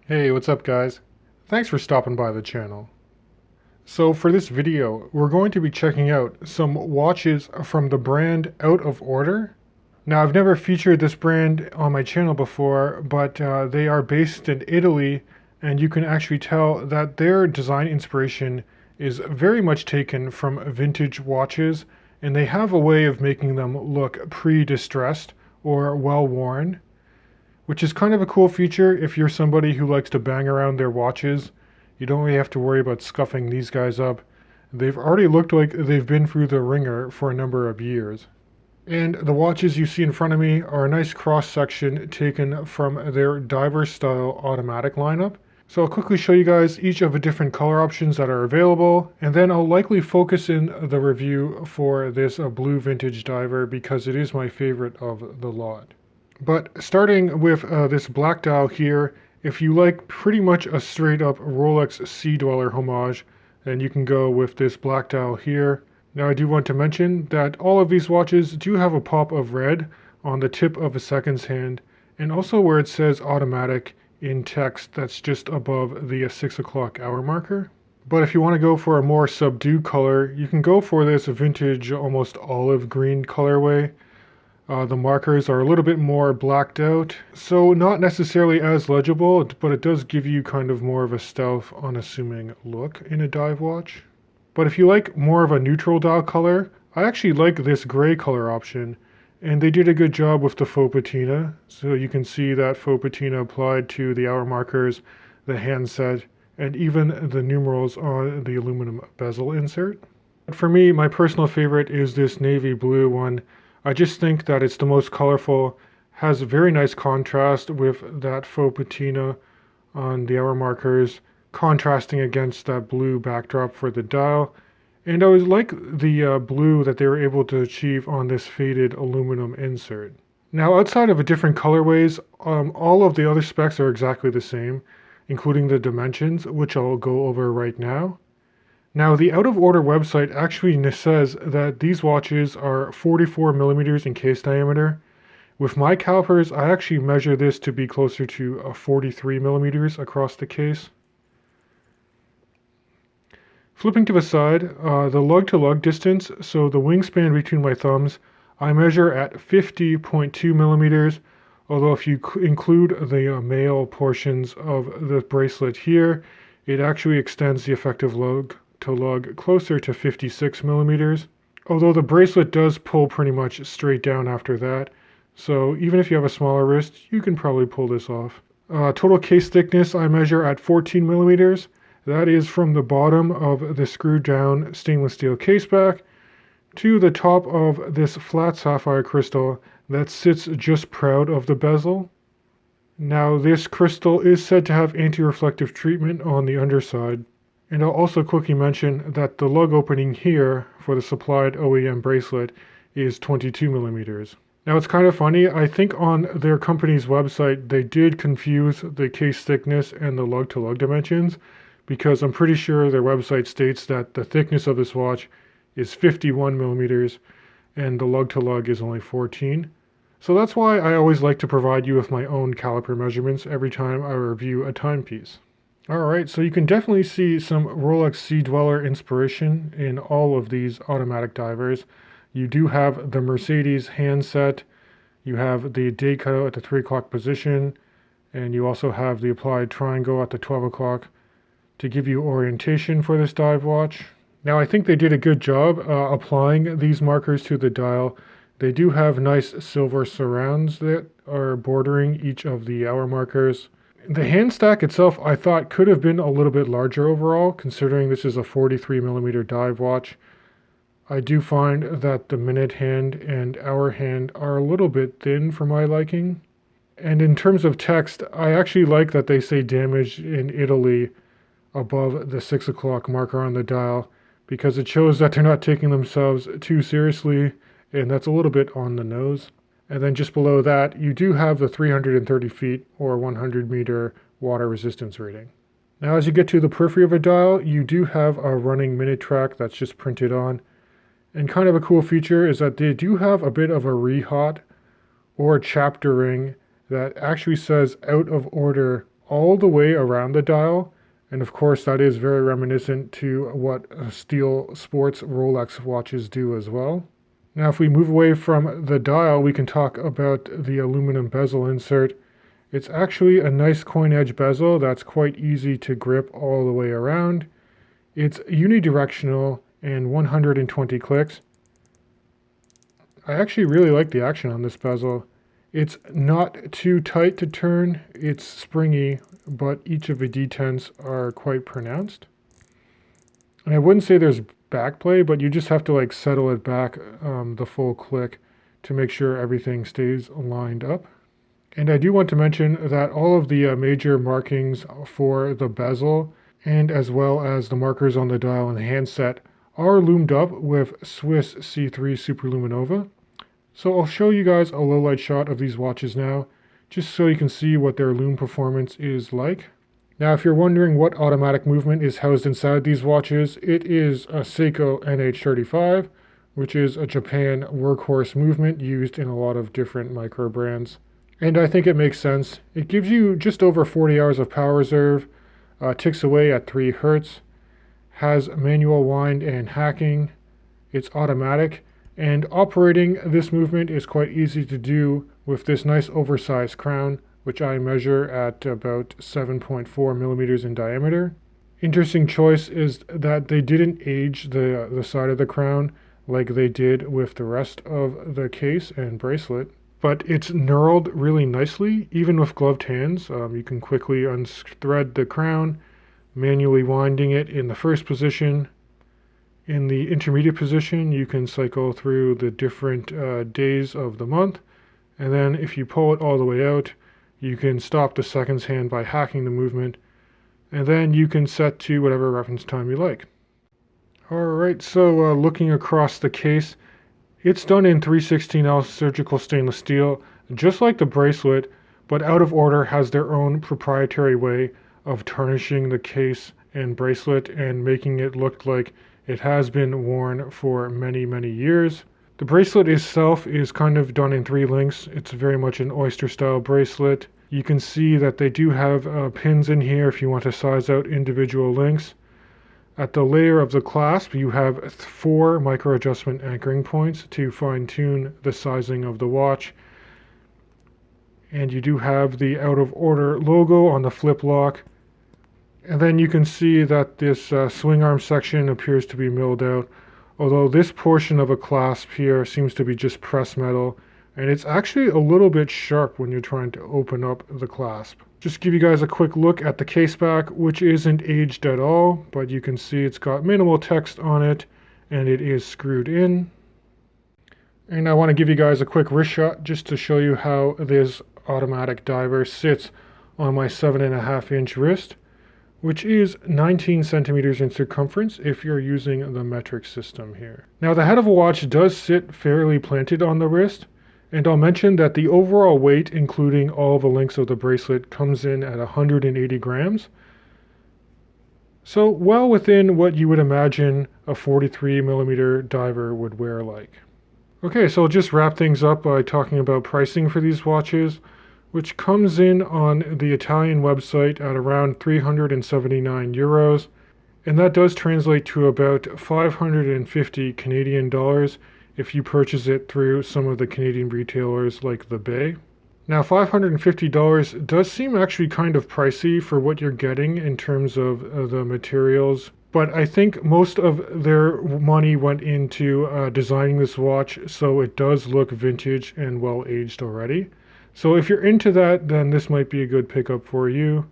Hey, what's up guys? Thanks for stopping by the channel. So for this video, we're going to be checking out some watches from the brand Out of Order. Now I've never featured this brand on my channel before, but they are based in Italy, and you can actually tell that their design inspiration is very much taken from vintage watches, and they have a way of making them look pre-distressed or well-worn, which is kind of a cool feature if you're somebody who likes to bang around their watches. You don't really have to worry about scuffing these guys up. They've already looked like they've been through the ringer for a number of years. And the watches you see in front of me are a nice cross section taken from their diver style automatic lineup. So I'll quickly show you guys each of the different color options that are available, and then I'll likely focus in the review for this blue vintage diver because it is my favorite of the lot. But starting with this black dial here, if you like pretty much a straight up Rolex Sea Dweller homage, then you can go with this black dial here. Now I do want to mention that all of these watches do have a pop of red on the tip of a seconds hand, and also where it says automatic in text that's just above the 6 o'clock hour marker. But if you want to go for a more subdued color, you can go for this vintage almost olive green colorway. The markers are a little bit more blacked out, so not necessarily as legible, but it does give you kind of more of a stealth, unassuming look in a dive watch. But if you like more of a neutral dial color, I actually like this gray color option, and they did a good job with the faux patina. So you can see that faux patina applied to the hour markers, the handset, and even the numerals on the aluminum bezel insert. But for me, my personal favorite is this navy blue one. I just think that it's the most colorful, has a very nice contrast with that faux patina on the hour markers, contrasting against that blue backdrop for the dial. And I always like the blue that they were able to achieve on this faded aluminum insert. Now, outside of the different colorways, all of the other specs are exactly the same, including the dimensions, which I'll go over right now. Now, the Out of Order website actually says that these watches are 44 millimeters in case diameter. With my calipers, I actually measure this to be closer to 43 millimeters across the case. Flipping to the side, the lug-to-lug distance, so the wingspan between my thumbs, I measure at 50.2 millimeters, although if you include the male portions of the bracelet here, it actually extends the effective lug to lug closer to 56 millimeters, although the bracelet does pull pretty much straight down after that, so even if you have a smaller wrist, you can probably pull this off. Total case thickness I measure at 14 millimeters. That is from the bottom of the screwed down stainless steel case back to the top of this flat sapphire crystal that sits just proud of the bezel. Now this crystal is said to have anti-reflective treatment on the underside. And I'll also quickly mention that the lug opening here for the supplied OEM bracelet is 22 millimeters. Now it's kind of funny, I think on their company's website they did confuse the case thickness and the lug-to-lug dimensions, because I'm pretty sure their website states that the thickness of this watch is 51 millimeters and the lug-to-lug is only 14. So that's why I always like to provide you with my own caliper measurements every time I review a timepiece. Alright, so you can definitely see some Rolex Sea Dweller inspiration in all of these automatic divers. You do have the Mercedes handset, you have the day cutout at the 3 o'clock position, and you also have the applied triangle at the 12 o'clock to give you orientation for this dive watch. Now I think they did a good job applying these markers to the dial. They do have nice silver surrounds that are bordering each of the hour markers. The hand stack itself I thought could have been a little bit larger overall, considering this is a 43 millimeter dive watch. I do find that the minute hand and hour hand are a little bit thin for my liking. And in terms of text, I actually like that they say damaged in Italy above the 6 o'clock marker on the dial, because it shows that they're not taking themselves too seriously, and that's a little bit on the nose. And then just below that, you do have the 330 feet or 100 meter water resistance rating. Now as you get to the periphery of a dial, you do have a running minute track that's just printed on. And kind of a cool feature is that they do have a bit of a rehot or chapter ring that actually says Out of Order all the way around the dial. And of course, that is very reminiscent to what Steel Sports Rolex watches do as well. Now, if we move away from the dial, we can talk about the aluminum bezel insert. It's actually a nice coin edge bezel that's quite easy to grip all the way around. It's unidirectional and 120 clicks. I actually really like the action on this bezel. It's not too tight to turn, it's springy, but each of the detents are quite pronounced. And I wouldn't say there's backplay, but you just have to like settle it back the full click to make sure everything stays lined up. And I do want to mention that all of the major markings for the bezel and as well as the markers on the dial and the handset are loomed up with Swiss C3 Superluminova. So I'll show you guys a low light shot of these watches now, just so you can see what their lume performance is like. Now, if you're wondering what automatic movement is housed inside these watches, it is a Seiko NH35, which is a Japan workhorse movement used in a lot of different micro brands. And I think it makes sense. It gives you just over 40 hours of power reserve, ticks away at 3 Hertz, has manual wind and hacking, it's automatic, and operating this movement is quite easy to do with this nice oversized crown, which I measure at about 7.4 millimeters in diameter. Interesting choice is that they didn't age the side of the crown like they did with the rest of the case and bracelet, but it's knurled really nicely, even with gloved hands. You can quickly unthread the crown, manually winding it in the first position. In the intermediate position, you can cycle through the different days of the month, and then if you pull it all the way out, you can stop the seconds hand by hacking the movement, and then you can set to whatever reference time you like. Alright, so looking across the case, it's done in 3/16L surgical stainless steel, just like the bracelet, but Out of Order has their own proprietary way of tarnishing the case and bracelet and making it look like it has been worn for many, many years. The bracelet itself is kind of done in 3 links. It's very much an oyster style bracelet. You can see that they do have pins in here if you want to size out individual links. At the layer of the clasp, you have 4 micro adjustment anchoring points to fine tune the sizing of the watch. And you do have the Out of Order logo on the flip lock. And then you can see that this swing arm section appears to be milled out, although this portion of a clasp here seems to be just pressed metal, and it's actually a little bit sharp when you're trying to open up the clasp. Just give you guys a quick look at the case back, which isn't aged at all, but you can see it's got minimal text on it, and it is screwed in. And I want to give you guys a quick wrist shot just to show you how this automatic diver sits on my 7.5-inch wrist, which is 19 centimeters in circumference if you're using the metric system here. Now the head of a watch does sit fairly planted on the wrist, and I'll mention that the overall weight, including all the links of the bracelet, comes in at 180 grams. So well within what you would imagine a 43 millimeter diver would wear like. Okay, so I'll just wrap things up by talking about pricing for these watches, which comes in on the Italian website at around 379 euros, and that does translate to about 550 Canadian dollars if you purchase it through some of the Canadian retailers like the Bay. Now $550 does seem actually kind of pricey for what you're getting in terms of the materials, but I think most of their money went into designing this watch, so it does look vintage and well aged already. So if you're into that, then this might be a good pickup for you.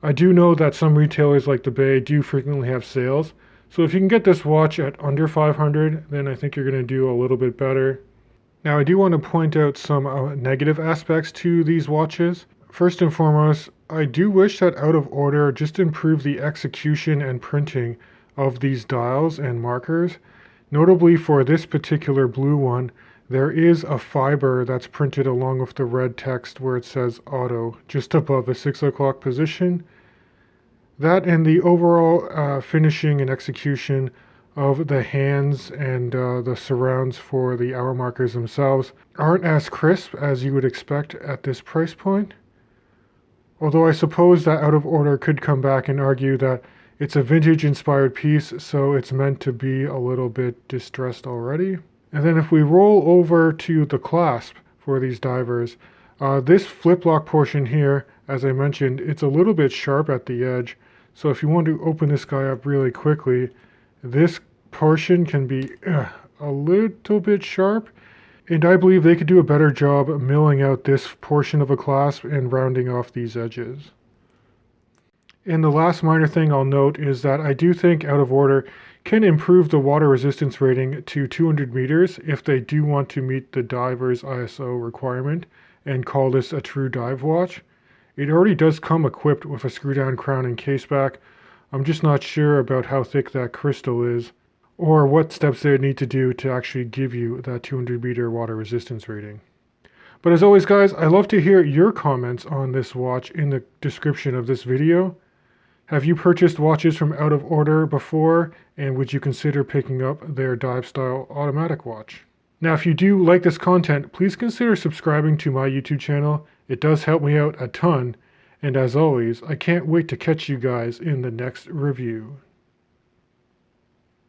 I do know that some retailers like the Bay do frequently have sales, so if you can get this watch at under 500, then I think you're going to do a little bit better. Now I do want to point out some negative aspects to these watches. First and foremost, I do wish that Out of Order just improved the execution and printing of these dials and markers. Notably for this particular blue one, there is a fiber that's printed along with the red text where it says auto just above the 6 o'clock position. That and the overall finishing and execution of the hands and the surrounds for the hour markers themselves aren't as crisp as you would expect at this price point. Although I suppose that Out of Order could come back and argue that it's a vintage inspired piece, so it's meant to be a little bit distressed already. And then if we roll over to the clasp for these divers, this flip lock portion here, as I mentioned, it's a little bit sharp at the edge. So if you want to open this guy up really quickly, this portion can be a little bit sharp. And I believe they could do a better job milling out this portion of a clasp and rounding off these edges. And the last minor thing I'll note is that I do think Out of Order can improve the water resistance rating to 200 meters if they do want to meet the diver's ISO requirement and call this a true dive watch. It already does come equipped with a screw down crown and case back. I'm just not sure about how thick that crystal is or what steps they need to do to actually give you that 200 meter water resistance rating. But as always guys, I love to hear your comments on this watch in the description of this video. Have you purchased watches from Out of Order before, and would you consider picking up their dive style automatic watch? Now if you do like this content, please consider subscribing to my YouTube channel. It does help me out a ton, and as always, I can't wait to catch you guys in the next review.